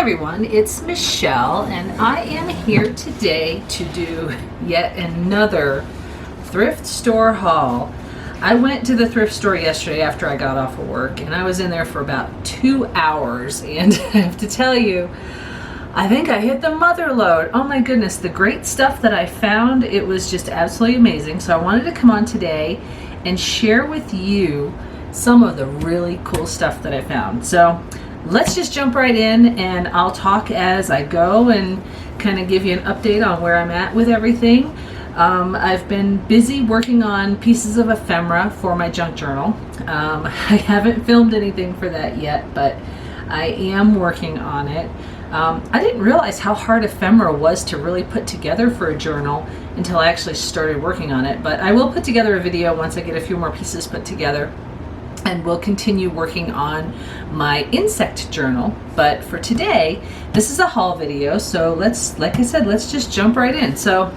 everyone, it's Michelle and I am here today to do yet another thrift store haul. I went to the thrift store yesterday after I got off of work and I was in there for about 2 hours, and I have to tell you, I think I hit the mother load. Oh my goodness, the great stuff that I found, it was just absolutely amazing. So I wanted to come on today and share with you some of the really cool stuff that I found. So let's just jump right in and I'll talk as I go and kind of give you an update on where I'm at with everything. I've been busy working on pieces of ephemera for my junk journal. I haven't filmed anything for that yet, but I am working on it. I didn't realize how hard ephemera was to really put together for a journal until I actually started working on it, but I will put together a video once I get a few more pieces put together. And we'll continue working on my insect journal. But for today, this is a haul video, so like I said, let's just jump right in. So,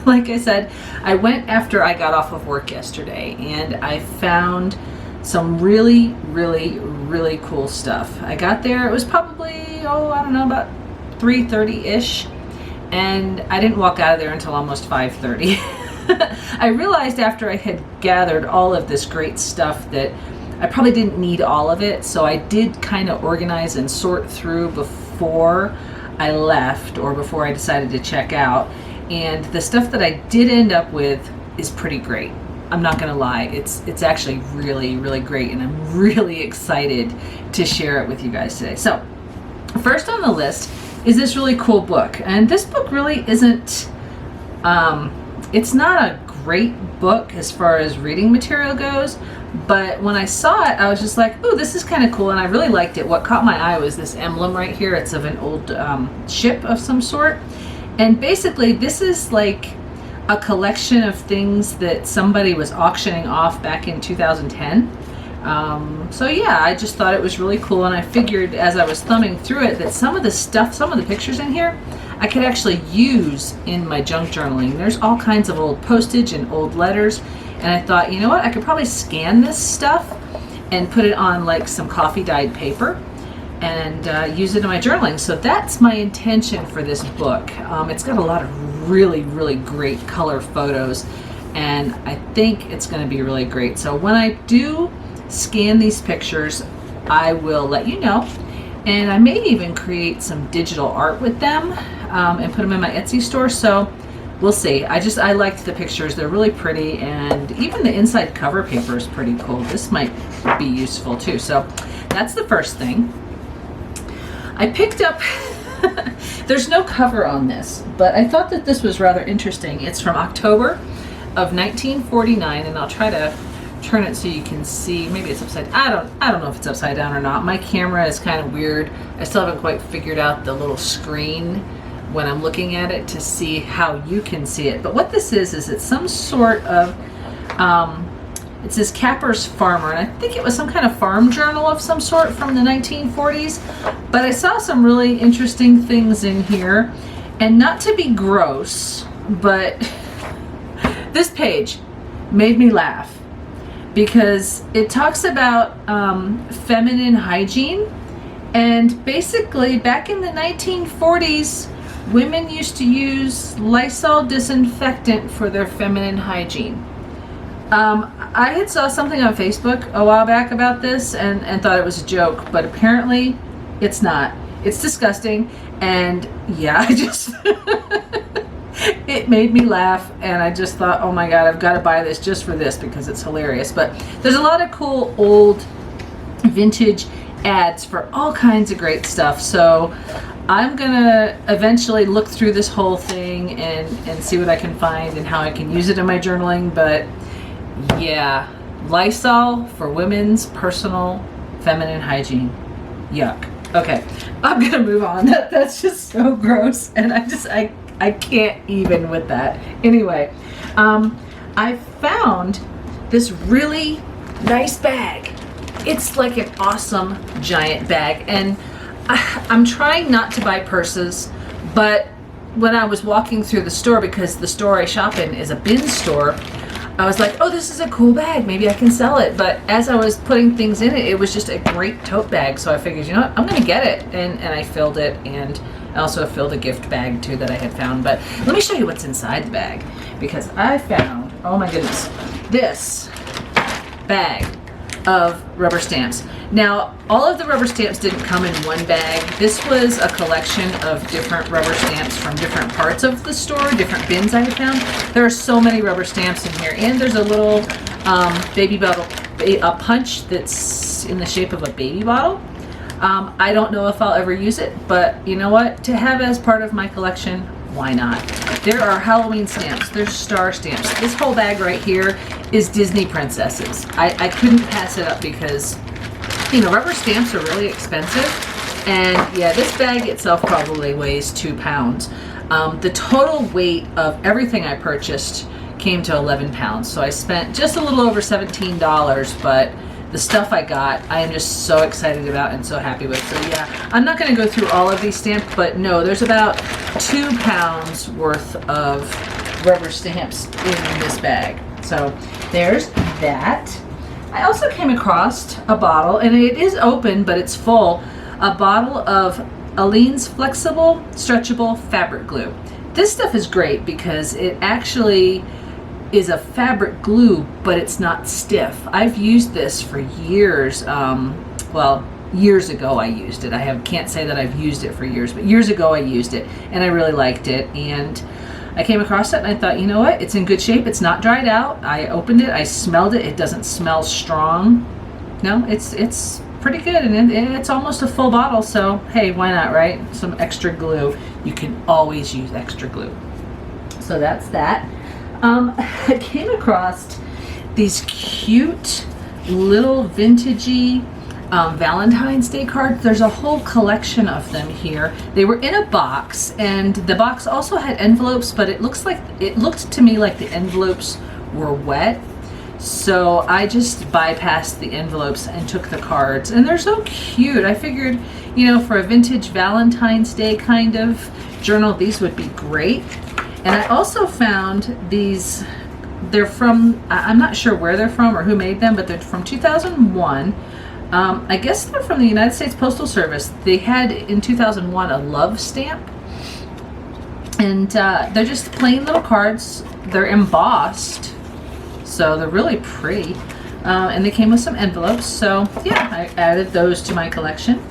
like I said, I went after I got off of work yesterday, and I found some really cool stuff. I got there, it was probably, I don't know, about 3:30-ish, and I didn't walk out of there until almost 5:30. I realized after I had gathered all of this great stuff that I probably didn't need all of it, so I did kind of organize and sort through before I left or before I decided to check out. And the stuff that I did end up with is pretty great. I'm not gonna lie, it's actually really great, and I'm really excited to share it with you guys today. So first on the list is this really cool book, and this book really isn't, it's not a great book as far as reading material goes, but when I saw it, I was just like, ooh, this is kind of cool, and I really liked it. What caught my eye was this emblem right here. It's of an old ship of some sort, and basically this is like a collection of things that somebody was auctioning off back in 2010. So yeah, I just thought it was really cool, and I figured as I was thumbing through it that some of the stuff, some of the pictures in here, I could actually use in my junk journaling. There's all kinds of old postage and old letters, and I thought, you know what, I could probably scan this stuff and put it on like some coffee dyed paper and use it in my journaling. So that's my intention for this book. It's got a lot of really great color photos, and I think it's going to be really great. So when I do scan these pictures, I will let you know, and I may even create some digital art with them and put them in my Etsy store. So we'll see. I liked the pictures. They're really pretty, and even the inside cover paper is pretty cool. This might be useful too. So that's the first thing. I picked up, there's no cover on this, but I thought that this was rather interesting. It's from October of 1949, and I'll try to turn it so you can see. Maybe it's upside, I don't know if it's upside down or not. My camera is kind of weird. I still haven't quite figured out the little screen when I'm looking at it to see how you can see it. But what this is it's some sort of, it says Capper's Farmer, and I think it was some kind of farm journal of some sort from the 1940s. But I saw some really interesting things in here, and not to be gross, but this page made me laugh because it talks about feminine hygiene, and basically back in the 1940s, women used to use Lysol disinfectant for their feminine hygiene. I had saw something on Facebook a while back about this and thought it was a joke, but apparently it's not. It's disgusting, and yeah, I just it made me laugh, and I just thought, oh my god, I've got to buy this just for this because it's hilarious. But there's a lot of cool old vintage ads for all kinds of great stuff, so I'm gonna eventually look through this whole thing and see what I can find and how I can use it in my journaling. But yeah, Lysol for women's personal feminine hygiene. Yuck. Okay, I'm gonna move on. That's just so gross, and I can't even with that. Anyway, I found this really nice bag. It's like an awesome giant bag, and I'm trying not to buy purses, but when I was walking through the store, because the store I shop in is a bin store, I was like, oh, this is a cool bag. Maybe I can sell it. But as I was putting things in it, it was just a great tote bag. So I figured, you know what, I'm going to get it. And I filled it. And I also filled a gift bag too that I had found. But let me show you what's inside the bag. Because I found, oh my goodness, this bag of rubber stamps. Now, all of the rubber stamps didn't come in one bag. This was a collection of different rubber stamps from different parts of the store, different bins I found. There are so many rubber stamps in here. And there's a little baby bottle, a punch that's in the shape of a baby bottle. I don't know if I'll ever use it, but you know what? To have as part of my collection, why not? There are Halloween stamps. There's star stamps. This whole bag right here is Disney princesses. I couldn't pass it up because, you know, rubber stamps are really expensive. And yeah, this bag itself probably weighs 2 pounds. The total weight of everything I purchased came to 11 pounds. So I spent just a little over $17, but the stuff I got, I am just so excited about and so happy with. So yeah, I'm not going to go through all of these stamps, but no, there's about 2 pounds worth of rubber stamps in this bag. So there's that. I also came across a bottle, and it is open, but it's full, a bottle of Aleene's Flexible Stretchable Fabric Glue. This stuff is great because it actually is a fabric glue, but it's not stiff. I've used this for years. Well, years ago I used it. Can't say that I've used it for years, but years ago I used it and I really liked it. And I came across it and I thought, you know what? It's in good shape. It's not dried out. I opened it. I smelled it. It doesn't smell strong. No, it's pretty good, and it's almost a full bottle. So hey, why not, right? Some extra glue. You can always use extra glue. So that's that. I came across these cute little vintagey Valentine's Day cards. There's a whole collection of them here. They were in a box, and the box also had envelopes, but it looked to me like the envelopes were wet. So I just bypassed the envelopes and took the cards, and they're so cute. I figured, you know, for a vintage Valentine's Day kind of journal, these would be great. And I also found these, they're from, I'm not sure where they're from or who made them, but they're from 2001. I guess they're from the United States Postal Service. They had in 2001 a love stamp. And they're just plain little cards. They're embossed, so they're really pretty. And they came with some envelopes. So yeah, I added those to my collection.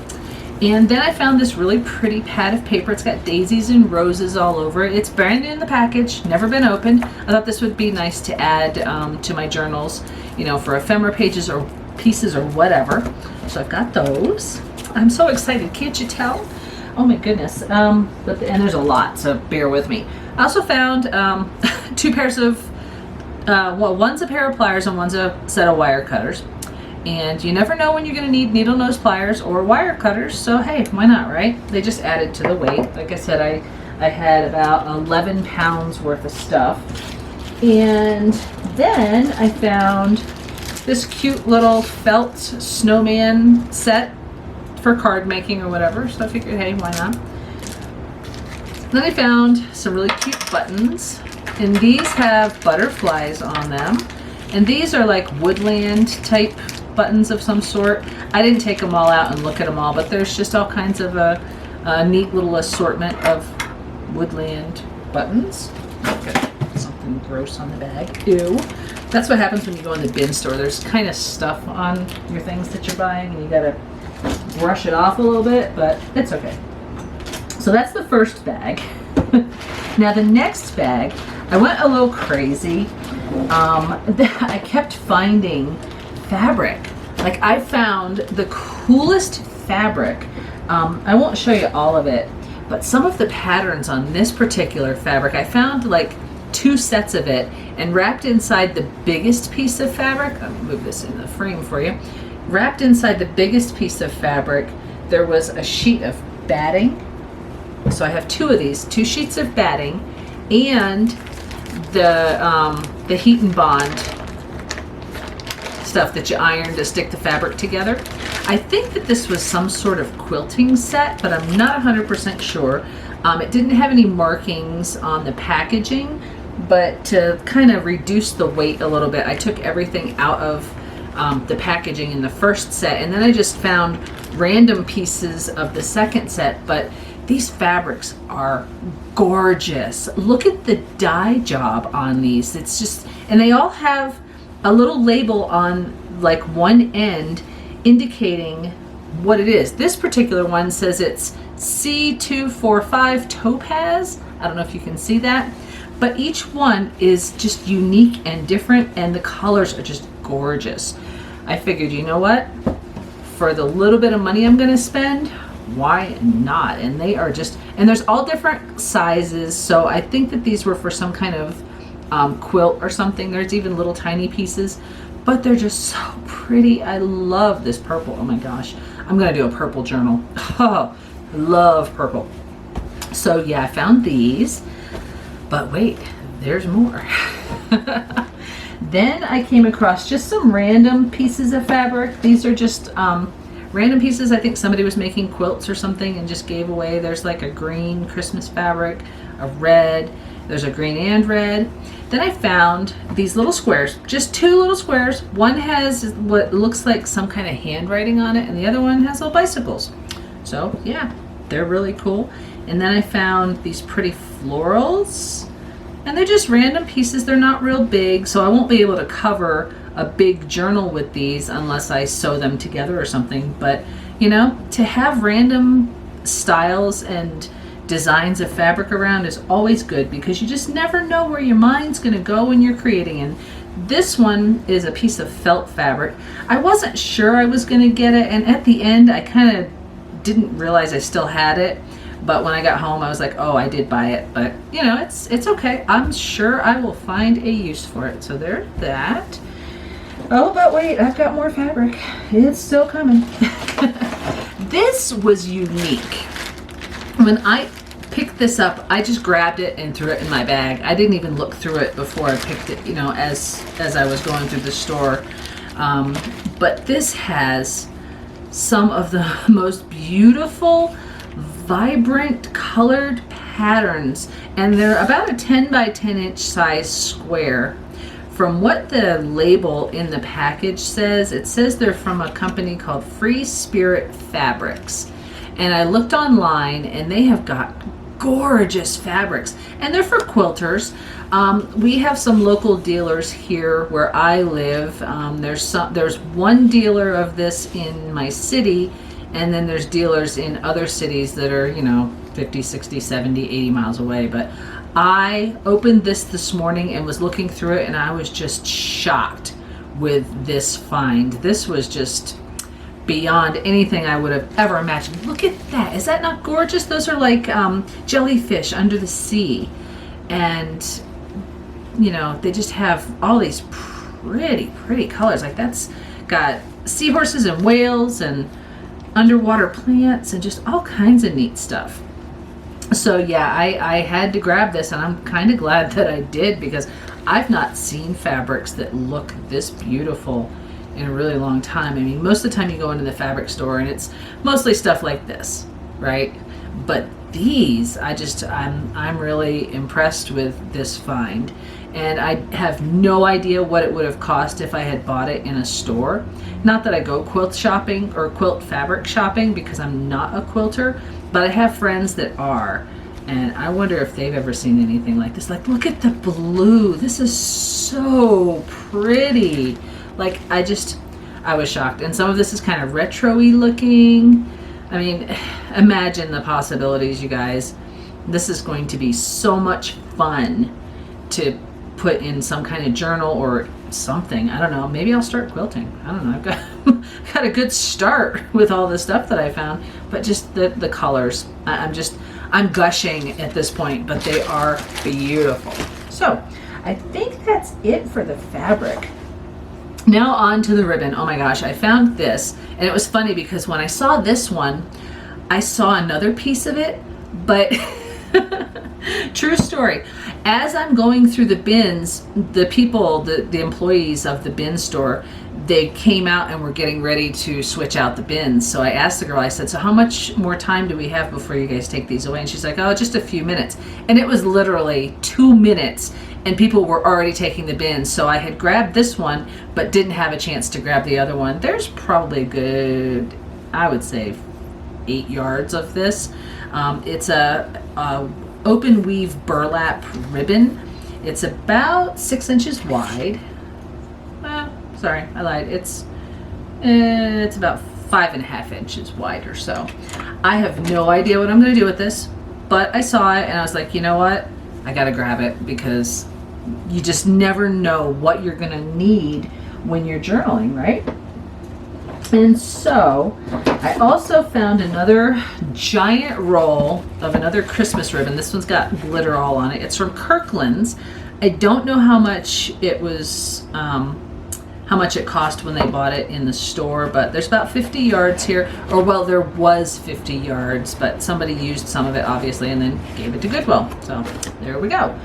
And then I found this really pretty pad of paper. It's got daisies and roses all over it. It's brand new in the package, never been opened. I thought this would be nice to add to my journals, you know, for ephemera pages or pieces or whatever. So I've got those. I'm so excited, can't you tell? Oh my goodness. And there's a lot, so bear with me. I also found 2 pairs of, well, one's a pair of pliers and one's a set of wire cutters. And you never know when you're going to need needle nose pliers or wire cutters, so hey, why not, right? They just added to the weight. Like I said, I had about 11 pounds worth of stuff. And then I found this cute little felt snowman set for card making or whatever, so I figured, hey, why not? Then I found some really cute buttons, and these have butterflies on them. And these are like woodland type buttons of some sort. I didn't take them all out and look at them all, but there's just all kinds of a neat little assortment of woodland buttons. Look at something gross on the bag. Ew. That's what happens when you go in the bin store. There's kind of stuff on your things that you're buying, and you gotta brush it off a little bit, but it's okay. So that's the first bag. Now the next bag, I went a little crazy. I kept finding fabric. Like, I found the coolest fabric. I won't show you all of it, but some of the patterns on this particular fabric, I found like 2 sets of it, and wrapped inside the biggest piece of fabric, let me move this in the frame for you, wrapped inside the biggest piece of fabric, there was a sheet of batting. So I have 2 of these, 2 sheets of batting, and the heat and bond stuff that you iron to stick the fabric together. I think that this was some sort of quilting set, but I'm not 100% sure. It didn't have any markings on the packaging, but to kind of reduce the weight a little bit, I took everything out of the packaging in the first set, and then I just found random pieces of the second set. But these fabrics are gorgeous. Look at the dye job on these. It's just, and they all have a little label on like one end indicating what it is. This particular one says it's C245 Topaz. I don't know if you can see that, but each one is just unique and different, and the colors are just gorgeous. I figured, you know what? For the little bit of money I'm going to spend, why not? And they are just, and there's all different sizes. So I think that these were for some kind of quilt or something. There's even little tiny pieces, but they're just so pretty. I love this purple. Oh my gosh. I'm going to do a purple journal. Oh, love purple. So yeah, I found these, but wait, there's more. Then I came across just some random pieces of fabric. These are just random pieces. I think somebody was making quilts or something and just gave away. There's like a green Christmas fabric, a red, there's a green and red. Then I found these little squares, just two little squares. One has what looks like some kind of handwriting on it, and the other one has little bicycles. So yeah, they're really cool. And then I found these pretty florals, and they're just random pieces. They're not real big, so I won't be able to cover a big journal with these unless I sew them together or something. But you know, to have random styles and designs of fabric around is always good, because you just never know where your mind's going to go when you're creating. And this one is a piece of felt fabric. I wasn't sure I was going to get it, and at the end I kind of didn't realize I still had it. But when I got home, I was like, oh, I did buy it. But you know, it's okay. I'm sure I will find a use for it. So there's that. Oh, but wait, I've got more fabric. It's still coming. This was unique. When I picked this up, I just grabbed it and threw it in my bag. I didn't even look through it before I picked it, you know, as I was going through the store. But this has some of the most beautiful, vibrant colored patterns, and they're about a 10 by 10 inch size square. From what the label in the package says, it says they're from a company called Free Spirit Fabrics. And I looked online, and they have got gorgeous fabrics, and they're for quilters. We have some local dealers here where I live. There's one dealer of this in my city, and then there's dealers in other cities that are, you know, 50, 60, 70, 80 miles away. But I opened this morning and was looking through it, and I was just shocked with this find. This was just beyond anything I would have ever imagined. Look at that. Is that not gorgeous? Those are like jellyfish under the sea. And, you know, they just have all these pretty, pretty colors. Like that's got seahorses and whales and underwater plants and just all kinds of neat stuff. So yeah, I had to grab this, and I'm kind of glad that I did, because I've not seen fabrics that look this beautiful in a really long time. I mean, most of the time you go into the fabric store and it's mostly stuff like this, right? But these, I'm really impressed with this find. And I have no idea what it would have cost if I had bought it in a store. Not that I go quilt shopping or quilt fabric shopping, because I'm not a quilter, but I have friends that are, and I wonder if they've ever seen anything like this. Like, look at the blue. This is so pretty. Like, I was shocked. And some of this is kind of retro-y looking. I mean, imagine the possibilities, you guys. This is going to be so much fun to put in some kind of journal or something. I don't know. Maybe I'll start quilting. I don't know. I've got a good start with all the stuff that I found, but just the colors. I'm gushing at this point, but they are beautiful. So I think that's it for the fabric. Now on to the ribbon. Oh my gosh, I found this, and it was funny because when I saw this one, I saw another piece of it, but true story. As I'm going through the bins, the people, the employees of the bin store, they came out and were getting ready to switch out the bins. So I asked the girl, I said, so how much more time do we have before you guys take these away? And she's like, oh, just a few minutes. And it was literally 2 minutes. and people were already taking the bins. So I had grabbed this one, but didn't have a chance to grab the other one. There's probably a good, I would say, 8 yards of this. It's a open weave burlap ribbon. It's about 6 inches wide. Sorry, I lied. It's about 5.5 inches wide or so. I have no idea what I'm going to do with this, but I saw it and I was like, you know what? I got to grab it, because you just never know what you're going to need when you're journaling, right? And so I also found another giant roll of another Christmas ribbon. This one's got glitter all on it. It's from Kirkland's. I don't know how much it was, how much it cost when they bought it in the store, but there's about 50 yards here, or well, there was 50 yards, but somebody used some of it obviously and then gave it to Goodwill. So there we go.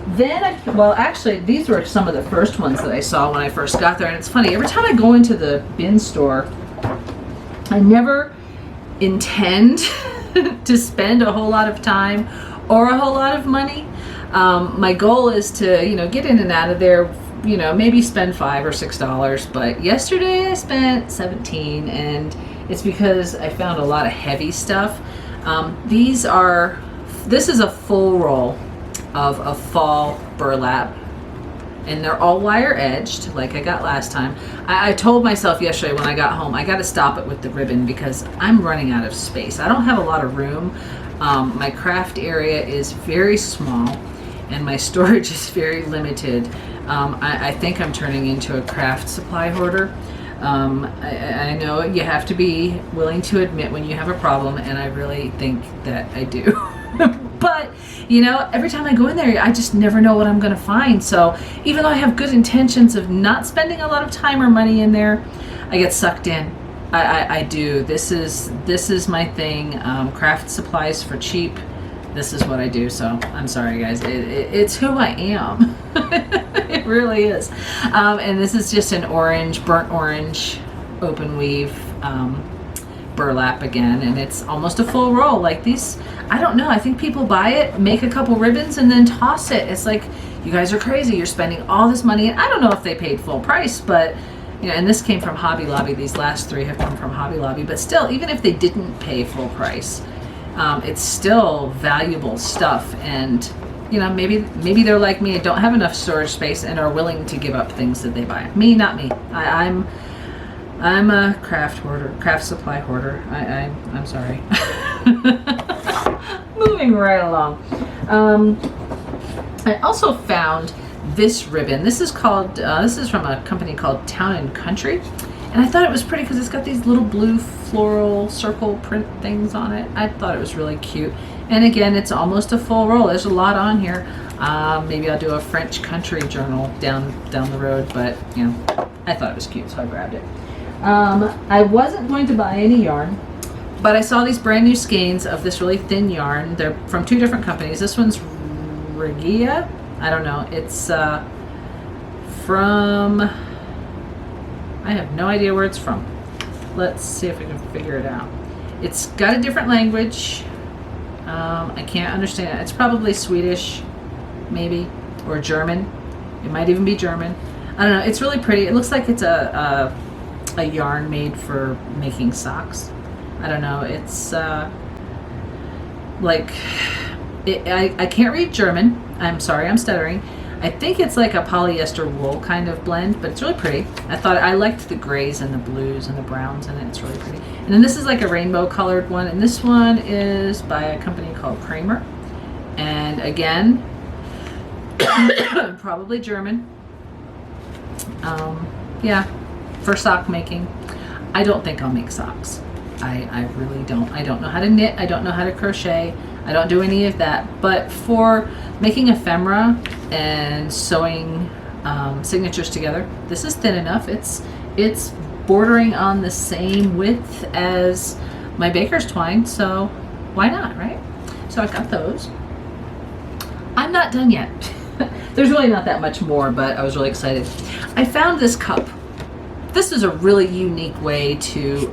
Then, actually, these were some of the first ones that I saw when I first got there. And it's funny, every time I go into the bin store, I never intend to spend a whole lot of time or a whole lot of money. My goal is to, get in and out of there, maybe spend $5 or $6. But yesterday I spent $17, and it's because I found a lot of heavy stuff. This is a full roll of a fall burlap, and they're all wire edged like I got last time. I told myself yesterday when I got home, I got to stop it with the ribbon because I'm running out of space. I don't have a lot of room. My craft area is very small and my storage is very limited. I think I'm turning into a craft supply hoarder. I know you have to be willing to admit when you have a problem, and I really think that I do. But, every time I go in there, I just never know what I'm going to find. So even though I have good intentions of not spending a lot of time or money in there, I get sucked in. I do. This is my thing. Craft supplies for cheap. This is what I do. So I'm sorry, guys. It's who I am. It really is. And this is just an burnt orange, open weave burlap again, and it's almost a full roll. Like these, I don't know, I think people buy it, make a couple ribbons, and then toss it. It's like, you guys are crazy, you're spending all this money. And I don't know if they paid full price, but and this came from Hobby Lobby. These last 3 have come from Hobby Lobby, but still, even if they didn't pay full price, it's still valuable stuff. And maybe they're like me and don't have enough storage space and are willing to give up things that they buy. Me, not me. I'm a craft supply hoarder. I'm sorry. Moving right along. I also found this ribbon. This is from a company called Town and Country. And I thought it was pretty because it's got these little blue floral circle print things on it. I thought it was really cute. And again, it's almost a full roll. There's a lot on here. Maybe I'll do a French country journal down the road, but I thought it was cute, so I grabbed it. I wasn't going to buy any yarn, but I saw these brand new skeins of this really thin yarn. They're from 2 different companies. This one's Regia. I don't know. It's from, I have no idea where it's from. Let's see if we can figure it out. It's got a different language. I can't understand it. It's probably Swedish, maybe, or German. It might even be German. I don't know. It's really pretty. It looks like it's a yarn made for making socks. I don't know. It's I can't read German. I'm sorry, I'm stuttering. I think it's like a polyester wool kind of blend, but it's really pretty. I liked the grays and the blues and the browns in it. It's really pretty. And then this is like a rainbow colored one, and this one is by a company called Kramer. And again, probably German. Yeah, for sock making. I don't think I'll make socks. I really don't. I don't know how to knit. I don't know how to crochet. I don't do any of that. But for making ephemera and sewing signatures together, this is thin enough. It's bordering on the same width as my baker's twine, so why not, right? So I got those. I'm not done yet. There's really not that much more, but I was really excited. I found this cup. This is a really unique way to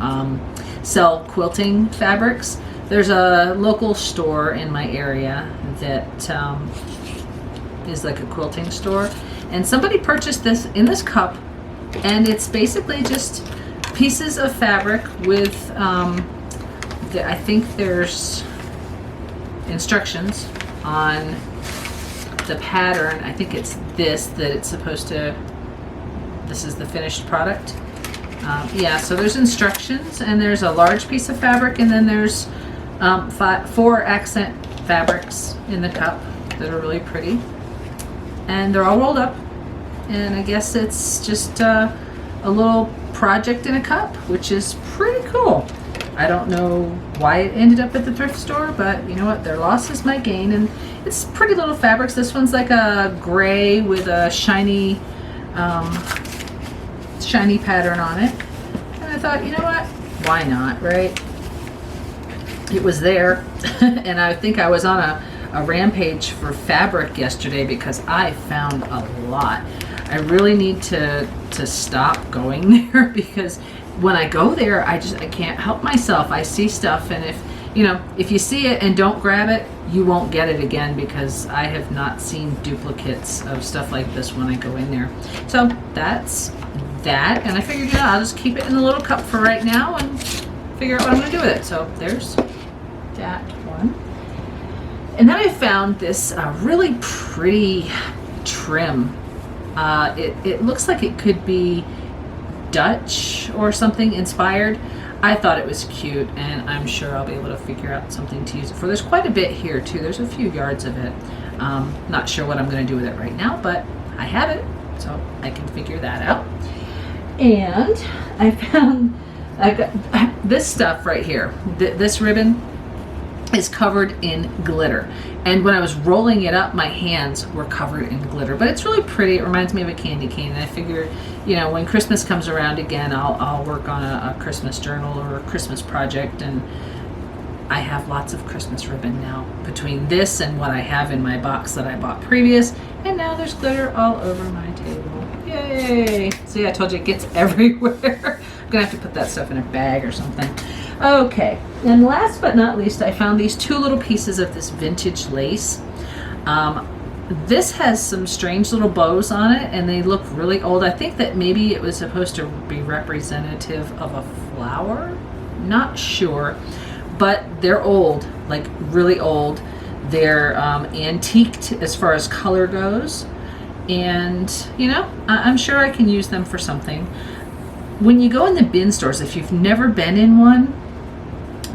sell quilting fabrics. There's a local store in my area that is like a quilting store, and somebody purchased this in this cup, and it's basically just pieces of fabric with I think there's instructions on the pattern. I think it's this that it's supposed to, this is the finished product. Yeah, so there's instructions, and there's a large piece of fabric, and then there's 4 accent fabrics in the cup that are really pretty, and they're all rolled up, and I guess it's just a little project in a cup, which is pretty cool. I don't know why it ended up at the thrift store, but you know what, their loss is my gain, and it's pretty little fabrics. This one's like a gray with a shiny pattern on it, and I thought, you know what, why not, right? It was there, and I think I was on a rampage for fabric yesterday because I found a lot. I really need to stop going there, because when I go there, I can't help myself. I see stuff, and if you see it and don't grab it, you won't get it again, because I have not seen duplicates of stuff like this when I go in there. So that's that, and I figured, I'll just keep it in a little cup for right now and figure out what I'm going to do with it. So there's that one. And then I found this really pretty trim. It looks like it could be Dutch or something inspired. I thought it was cute, and I'm sure I'll be able to figure out something to use it for. There's quite a bit here too. There's a few yards of it. Not sure what I'm going to do with it right now, but I have it, so I can figure that out. And I got this stuff right here. This ribbon is covered in glitter, and when I was rolling it up, my hands were covered in glitter, but it's really pretty. It reminds me of a candy cane, and I figured, when Christmas comes around again, I'll work on a Christmas journal or a Christmas project, and I have lots of Christmas ribbon now between this and what I have in my box that I bought previous, and now there's glitter all over my table. Yay! See, I told you it gets everywhere. I'm gonna have to put that stuff in a bag or something. Okay, and last but not least, I found these 2 little pieces of this vintage lace. This has some strange little bows on it, and they look really old. I think that maybe it was supposed to be representative of a flower. Not sure, but they're old, like really old. They're antiqued as far as color goes, and I'm sure I can use them for something. When you go in the bin stores, if you've never been in one,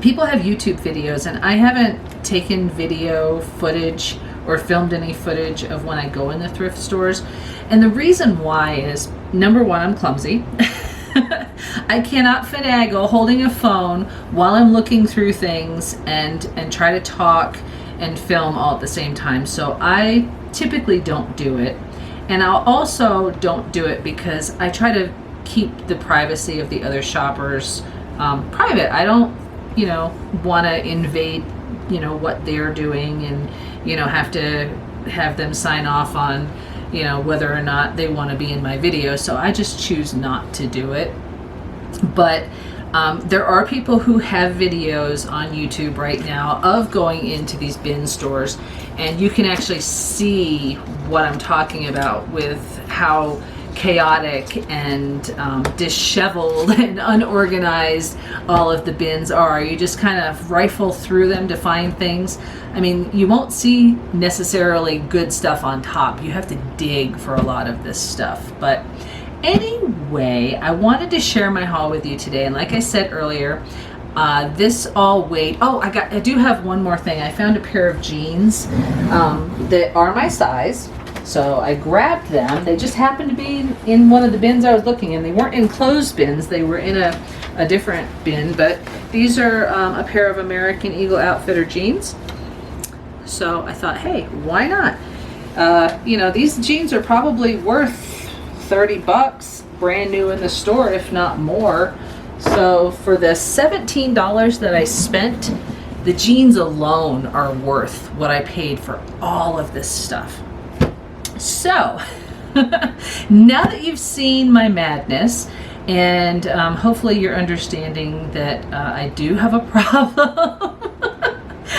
people have YouTube videos, and I haven't taken video footage or filmed any footage of when I go in the thrift stores. And the reason why is, number one, I'm clumsy. I cannot finagle holding a phone while I'm looking through things and try to talk and film all at the same time. So I typically don't do it. And I'll also don't do it because I try to keep the privacy of the other shoppers private. I don't want to invade what they're doing, and have to have them sign off on whether or not they want to be in my video. So I just choose not to do it. But there are people who have videos on YouTube right now of going into these bin stores, and you can actually see what I'm talking about with how chaotic and disheveled and unorganized all of the bins are. You just kind of rifle through them to find things. I mean, you won't see necessarily good stuff on top. You have to dig for a lot of this stuff. But anyway, I wanted to share my haul with you today, and like I said earlier, this all weighed. Oh, I do have one more thing. I found a pair of jeans that are my size. So I grabbed them. They just happened to be in one of the bins I was looking in. They weren't in closed bins. They were in a different bin. But these are a pair of American Eagle Outfitter jeans. So I thought, hey, why not? These jeans are probably worth $30, brand new in the store, if not more. So for the $17 that I spent, the jeans alone are worth what I paid for all of this stuff. So, now that you've seen my madness, and hopefully you're understanding that I do have a problem,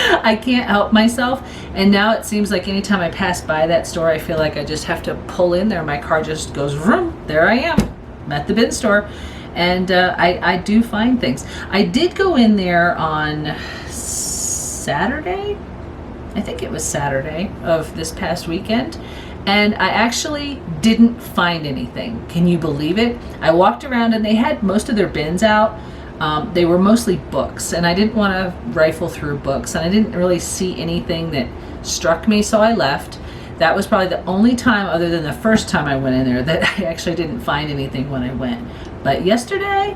I can't help myself. And now it seems like anytime I pass by that store, I feel like I just have to pull in there. My car just goes vroom. There I am. I'm at the bin store. And I do find things. I did go in there on Saturday. I think it was Saturday of this past weekend. And I actually didn't find anything. Can you believe it? I walked around and they had most of their bins out. They were mostly books, and I didn't want to rifle through books, and I didn't really see anything that struck me, so I left. That was probably the only time, other than the first time I went in there, that I actually didn't find anything when I went. But yesterday,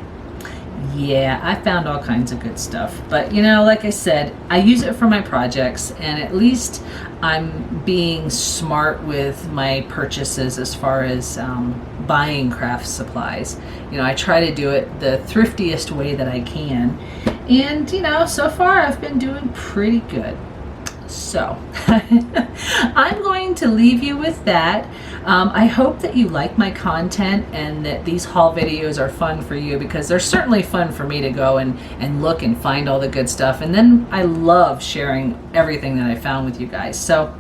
yeah, I found all kinds of good stuff. But you know, like I said, I use it for my projects, and at least I'm being smart with my purchases as far as buying craft supplies. You know, I try to do it the thriftiest way that I can. And you know, so far I've been doing pretty good. So I'm going to leave you with that. I hope that you like my content and that these haul videos are fun for you, because they're certainly fun for me to go and look and find all the good stuff. And then I love sharing everything that I found with you guys. So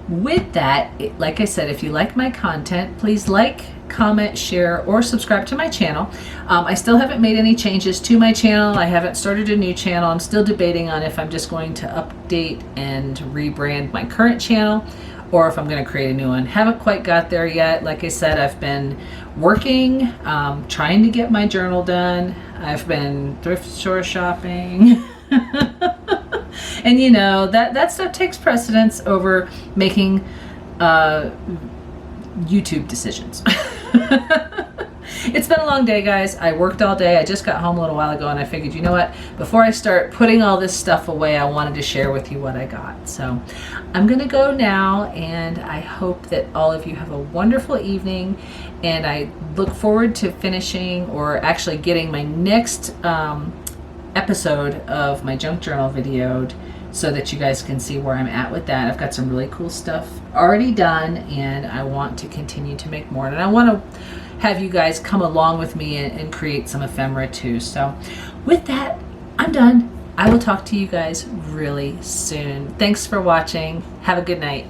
with that, like I said, if you like my content, please like, comment, share, or subscribe to my channel. I still haven't made any changes to my channel. I haven't started a new channel. I'm still debating on if I'm just going to update and rebrand my current channel, or if I'm going to create a new one. Haven't quite got there yet. Like I said, I've been working, trying to get my journal done. I've been thrift store shopping. And you know, that stuff takes precedence over making YouTube decisions. It's been a long day, guys. I worked all day. I just got home a little while ago, and I figured, you know what? Before I start putting all this stuff away, I wanted to share with you what I got. So I'm going to go now, and I hope that all of you have a wonderful evening, and I look forward to finishing, or actually getting my next episode of my junk journal videoed, so that you guys can see where I'm at with that. I've got some really cool stuff already done, and I want to continue to make more. And I want to have you guys come along with me and create some ephemera too. So with that, I'm done. I will talk to you guys really soon. Thanks for watching. Have a good night.